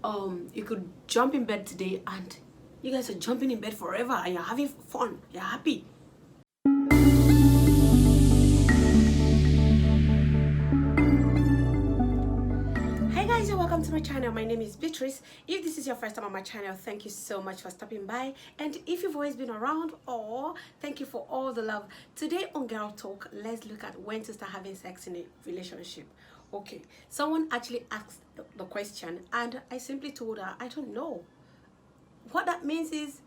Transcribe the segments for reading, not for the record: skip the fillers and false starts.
you could jump in bed today and you guys are jumping in bed forever and you're having fun, you're happy. Hi guys, and welcome to my channel. My name is Beatrice. If this is your first time on my channel, thank you so much for stopping by. And if you've always been around, thank you for all the love. Today on Girl Talk, let's look at when to start having sex in a relationship. Okay, someone actually asked the question and I simply told her I don't know. What that means is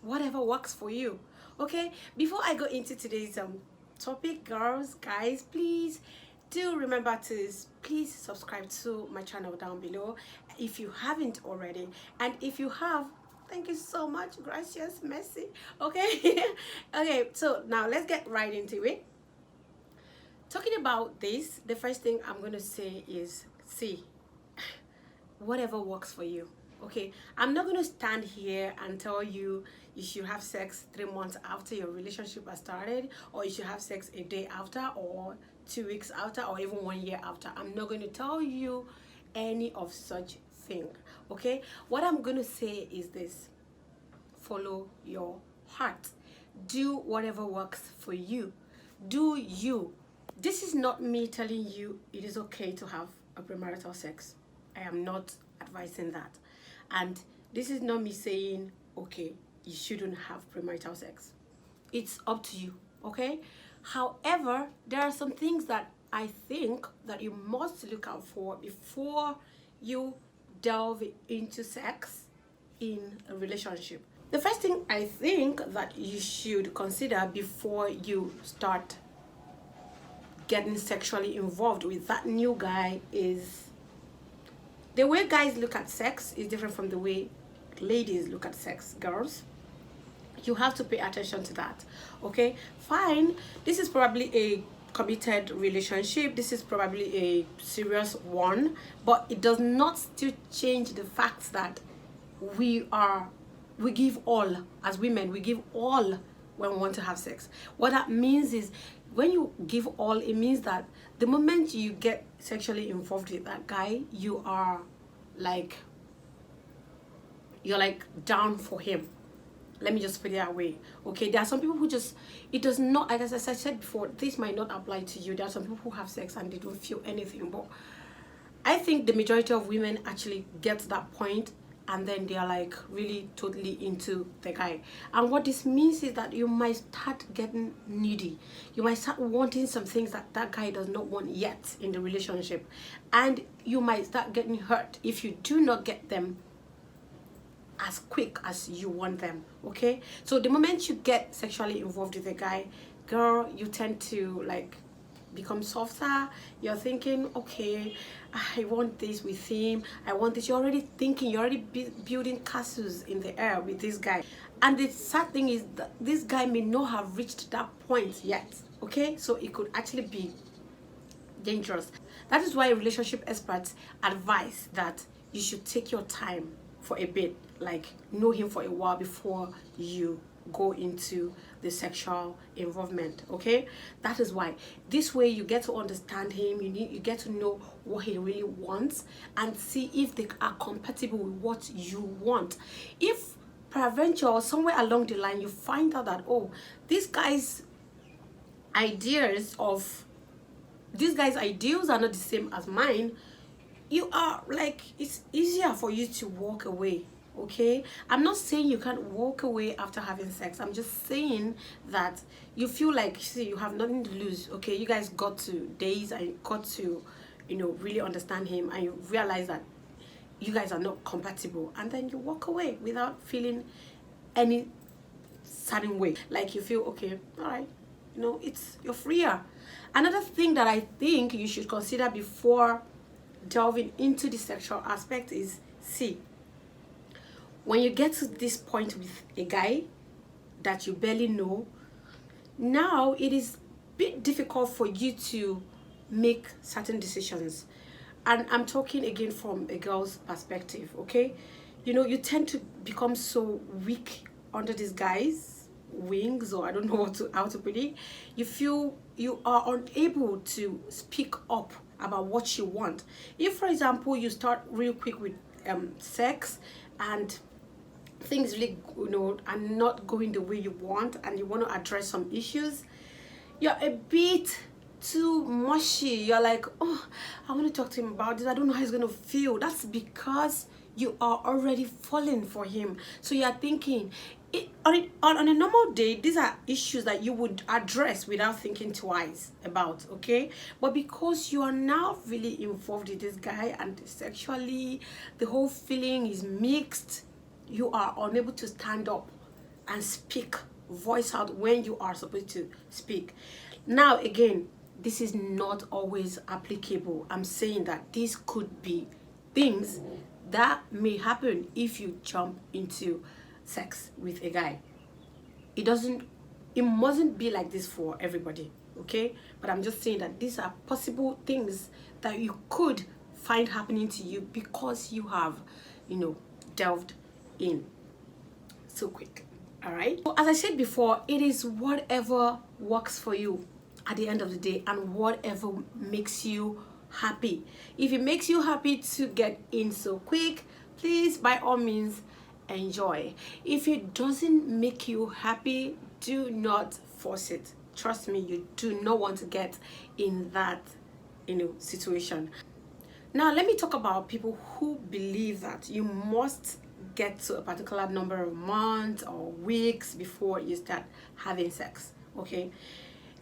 whatever works for you. Okay, before I go into today's topic, girls, guys, please do remember to please subscribe to my channel down below if you haven't already, and if you have, thank you so much, gracias, merci. Okay. Okay, so now let's get right into it. Talking about this, the first thing I'm going to say is see whatever works for you. Okay, I'm not going to stand here and tell you you should have sex 3 months after your relationship has started, or you should have sex a day after, or 2 weeks after, or even 1 year after. I'm not going to tell you any of such thing. Okay, what I'm going to say is this: follow your heart. Do whatever works for you. Do you. This is not me telling you it is okay to have a premarital sex. I am not advising that. And this is not me saying, okay, you shouldn't have premarital sex. It's up to you, okay? However, there are some things that I think that you must look out for before you delve into sex in a relationship. The first thing I think that you should consider before you start getting sexually involved with that new guy is the way guys look at sex is different from the way ladies look at sex. Girls, you have to pay attention to that. Okay, fine, this is probably a committed relationship, this is probably a serious one, but it does not still change the fact that we give all. As women, we give all when we want to have sex. What that means is, when you give all, it means that the moment you get sexually involved with that guy, you're like down for him. Let me just put it that way. Okay, there are some people who just, it does not, as I said before, this might not apply to you. There are some people who have sex and they don't feel anything, but I think the majority of women actually get to that point and then they are like really totally into the guy. And what this means is that you might start getting needy. You might start wanting some things that that guy does not want yet in the relationship, and you might start getting hurt if you do not get them as quick as you want them. Okay, so the moment you get sexually involved with a guy, girl, you tend to like become softer. You're thinking, okay, I want this with him, I want this. You're already thinking, you're already building castles in the air with this guy. And the sad thing is that this guy may not have reached that point yet. Okay, so it could actually be dangerous. That is why relationship experts advise that you should take your time for a bit, like know him for a while before you go into the sexual involvement. Okay, that is why. This way you get to understand him, you get to know what he really wants and see if they are compatible with what you want. If peradventure somewhere along the line you find out that, oh, this guy's ideals are not the same as mine, you are like, it's easier for you to walk away. Okay, I'm not saying you can't walk away after having sex. I'm just saying that you feel like, see, you have nothing to lose. Okay, you guys got to days and got to, really understand him, and you realize that you guys are not compatible, and then you walk away without feeling any certain way. Like you feel, okay, all right, you're freer. Another thing that I think you should consider before delving into the sexual aspect is, see, when you get to this point with a guy that you barely know, now it is a bit difficult for you to make certain decisions. And I'm talking again from a girl's perspective. Okay, you tend to become so weak under this guy's wings, or I don't know how to put it. You feel you are unable to speak up about what you want. If, for example, you start real quick with sex and things really, you know, are not going the way you want, and you want to address some issues, you're a bit too mushy. You're like, oh, I want to talk to him about this, I don't know how he's going to feel. That's because you are already falling for him. So you're thinking on a normal day, these are issues that you would address without thinking twice about, okay? But because you are now really involved with this guy, and sexually the whole feeling is mixed, you are unable to stand up and speak, voice out when you are supposed to speak. Now again, this is not always applicable. I'm saying that this could be things that may happen if you jump into sex with a guy. It mustn't be like this for everybody, okay? But I'm just saying that these are possible things that you could find happening to you because you have, you know, delved in so quick. All right, so as I said before, it is whatever works for you at the end of the day, and whatever makes you happy. If it makes you happy to get in so quick, please, by all means, enjoy. If it doesn't make you happy, do not force it. Trust me, you do not want to get in that, you know, situation. Now let me talk about people who believe that you must get to a particular number of months or weeks before you start having sex. Okay,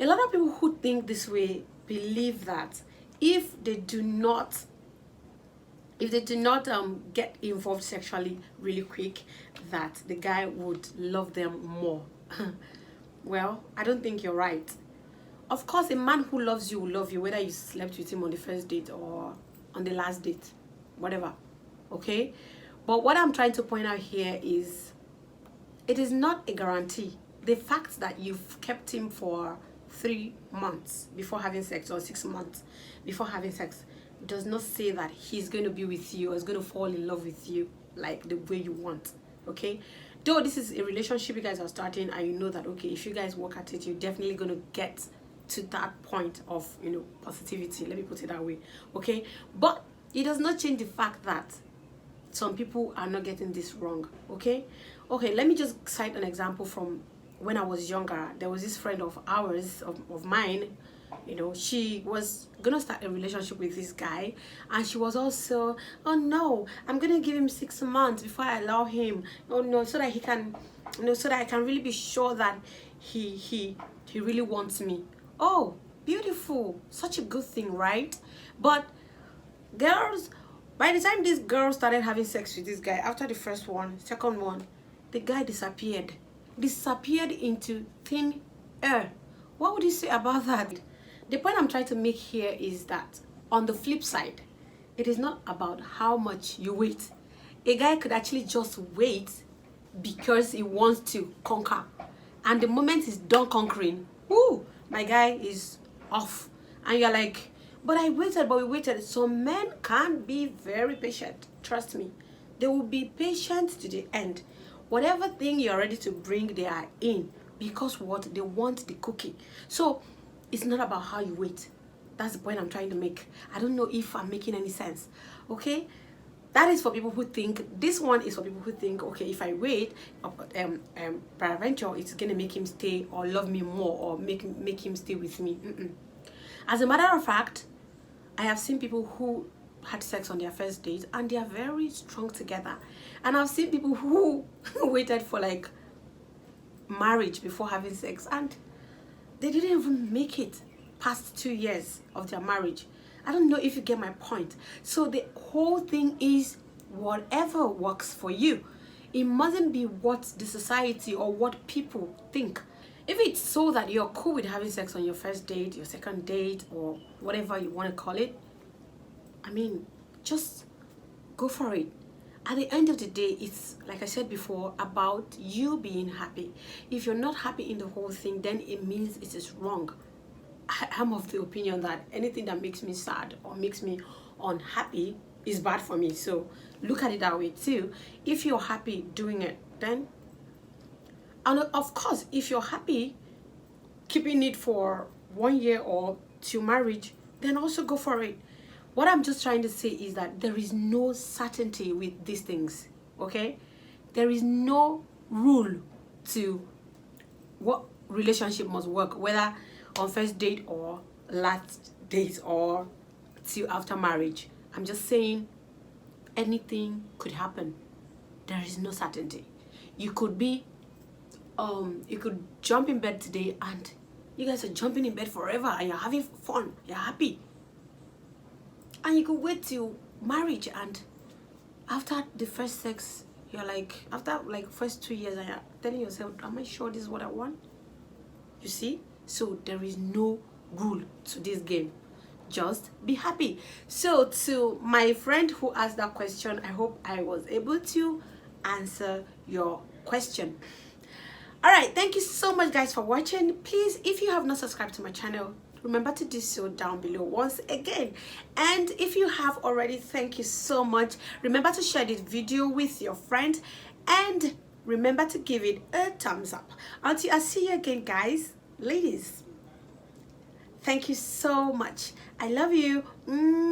a lot of people who think this way believe that if they do not get involved sexually really quick, that the guy would love them more. Well, I don't think you're right. Of course, a man who loves you will love you whether you slept with him on the first date or on the last date, whatever, okay? But what I'm trying to point out here is it is not a guarantee. The fact that you've kept him for 3 months before having sex or 6 months before having sex does not say that he's going to be with you or is going to fall in love with you like the way you want, okay? Though this is a relationship you guys are starting, and you know that, okay, if you guys work at it, you're definitely going to get to that point of, you know, positivity, let me put it that way, okay? But it does not change the fact that some people are not getting this wrong, okay? Okay, let me just cite an example from when I was younger. There was this friend of ours, of mine, you know, she was gonna start a relationship with this guy, and she was also, oh no, I'm gonna give him 6 months before I allow him, oh no, so that he can, you know, so that I can really be sure that he really wants me. Oh, beautiful, such a good thing, right? But girls, by the time this girl started having sex with this guy, after the first one, second one, the guy disappeared into thin air. What would you say about that? The point I'm trying to make here is that on the flip side, it is not about how much you wait. A guy could actually just wait because he wants to conquer, and the moment he's done conquering, whoo, my guy is off, and you're like, but I waited, but we waited. So men can be very patient. Trust me, they will be patient to the end. Whatever thing you're ready to bring, they are in, because what they want, the cookie. So it's not about how you wait. That's the point I'm trying to make. I don't know if I'm making any sense, okay? That is for people who think, this one is for people who think, okay, if I wait, peradventure, it's gonna make him stay or love me more, or make him stay with me. As a matter of fact, I have seen people who had sex on their first date and they are very strong together, and I've seen people who waited for like marriage before having sex, and they didn't even make it past 2 years of their marriage. I don't know if you get my point. So the whole thing is whatever works for you. It mustn't be what the society or what people think. If it's so that you're cool with having sex on your first date, your second date, or whatever you want to call it, I mean, just go for it. At the end of the day, it's, like I said before, about you being happy. If you're not happy in the whole thing, then it means it is wrong. I'm of the opinion that anything that makes me sad or makes me unhappy is bad for me. So look at it that way too. If you're happy doing it, then, and of course, if you're happy keeping it for 1 year or till marriage, then also go for it. What I'm just trying to say is that there is no certainty with these things, okay? There is no rule to what relationship must work, whether on first date or last date or till after marriage. I'm just saying anything could happen. There is no certainty. You could be you could jump in bed today and you guys are jumping in bed forever and you're having fun, you're happy. And you could wait till marriage, and after the first sex, you're like, after like first 2 years, and you're telling yourself, am I sure this is what I want? You see? So there is no rule to this game. Just be happy. So to my friend who asked that question, I hope I was able to answer your question. All right, thank you so much guys for watching. Please, if you have not subscribed to my channel, remember to do so down below once again. And if you have already, thank you so much. Remember to share this video with your friends and remember to give it a thumbs up. Until I see you again guys, ladies, thank you so much. I love you. Mwah.